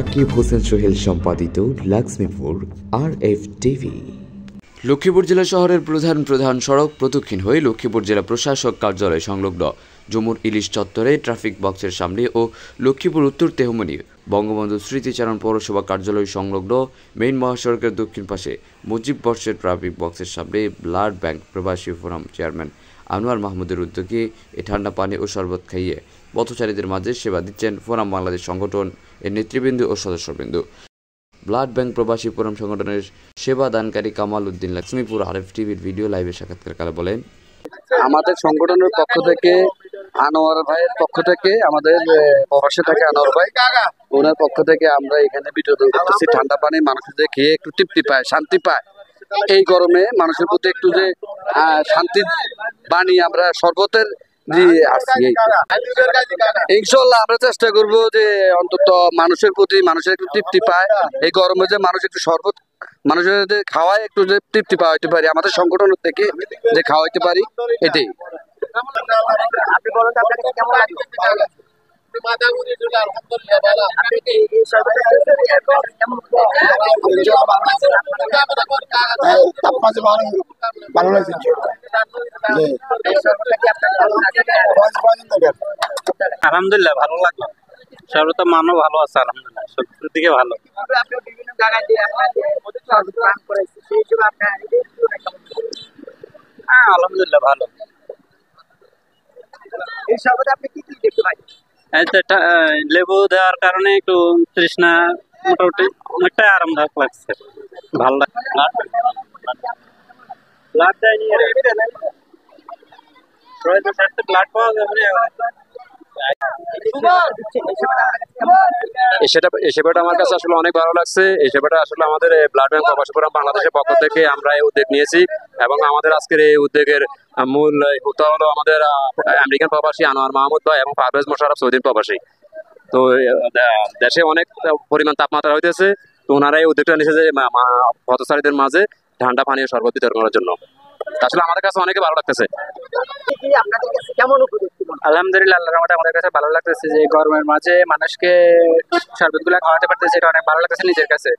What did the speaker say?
সাকিব হোসেন সোহেল সম্পাদিত Lakshmipur RF TV. Lakshmipur জেলা শহরের প্রধান সড়ক প্রদক্ষিণ হয়ে লক্ষ্মীপুর জেলা প্রশাসক কার্যালয় সংলগ্ন যমুর ইলিশ চত্বরে ট্রাফিক বক্সের সামনে ও লক্ষ্মীপুর উত্তর তেহমনি বঙ্গবন্ধু স্মৃতিচারণ পৌরসভা কার্যালয় সংলগ্ন মেইন মহাসড়কের দক্ষিণ পাশে মুজিব বর্ষের ট্রাফিক বক্সের সামনে ব্লাড ব্যাংক প্রবাসী ফোরাম চেয়ারম্যান আনোয়ার মাহমুদের উদ্যোগে এ ঠান্ডা পানি ও শরবত খাইয়ে পথচারীদের মাঝে সেবা দিচ্ছেন ফোরাম বাংলাদেশ সংগঠন এর নেতৃবৃন্দ ও সদস্যবৃন্দ। ব্লাড ব্যাংক প্রবাসী ফোরাম সংগঠনের সেবা দানকারী কামাল উদ্দিন লক্ষ্মীপুর RF টিভির ভিডিও লাইভে সাক্ষাৎকারকালে বলেন, আমাদের সংগঠনের পক্ষ থেকে আনোয়ার ভাইয়ের পক্ষ থেকে আমাদের প্রবাসে থাকে আনোয়ার ভাই, ওনার পক্ষ থেকে আমরা এখানে বিতরণ করতেছি ঠান্ডা পানি। মানুষদের খেয়ে একটু তৃপ্তি পায়, শান্তি পায়। এই গরমে মানুষের প্রতি একটু যে শান্তি বাণী আমরা শরবতের দিয়ে আসছি। ইনশাল্লাহ আমরা চেষ্টা করব যে অন্তত মানুষের প্রতি মানুষের একটু তৃপ্তি পায়। এই গরমে যে মানুষ একটু শরবত মানুষের খাওয়ায় একটু যে তৃপ্তি পাওয়াইতে পারি, আমাদের সংগঠন থেকে যে খাওয়াইতে পারি, এটাই। আলহামদুলিল্লাহ ভালো লাগলো, শরবত মানও ভালো আছে, আলহামদুলিল্লাহ সবকিছুর দিকে ভালো। হ্যাঁ আলহামদুলিল্লাহ ভালো। এই শরবতে আপনি কি কি দেখতে পাই? লেবু দেওয়ার কারণে একটু তৃষ্ণা মোটামুটি অনেকটাই আরামদায়ক লাগছে, ভালো লাগছে। ব্লাড দেয়নি, ব্লাড পাওয়া যাবে। এই সেবাটা আমার কাছে আসলে অনেক ভালো লাগছে। এই সেবাটা আসলে আমাদের ব্লাড ব্যাংক প্রবাসী ফোরাম বাংলাদেশের পক্ষ থেকে আমরা এই উদ্যোগ নিয়েছি এবং আমাদের আজকের এই উদ্যোগের মূল হোতা হলো আমাদের আমেরিকান প্রবাসী আনোয়ার মাহমুদ ভাই এবং পারভেজ মোশাররফ সৌদি প্রবাসী। তো দেশে অনেক পরিমাণ তাপমাত্রা হইতেছে, তো ওনারা এই উদ্যোগটা নিয়েছে যে পথচারীদের মাঝে ঠান্ডা পানীয় শরবত বিতরণ করার জন্য। আসলে আমাদের কাছে অনেকে ভালো লাগতেছে। আলহামদুলিল্লাহ আল্লাহর রহমতে আমাদের কাছে ভালো লাগতেছে যে গরমের মাঝে মানুষকে শরবত গুলা খাওয়াতে পারতেছে, এটা অনেক ভালো লাগতেছে নিজের কাছে।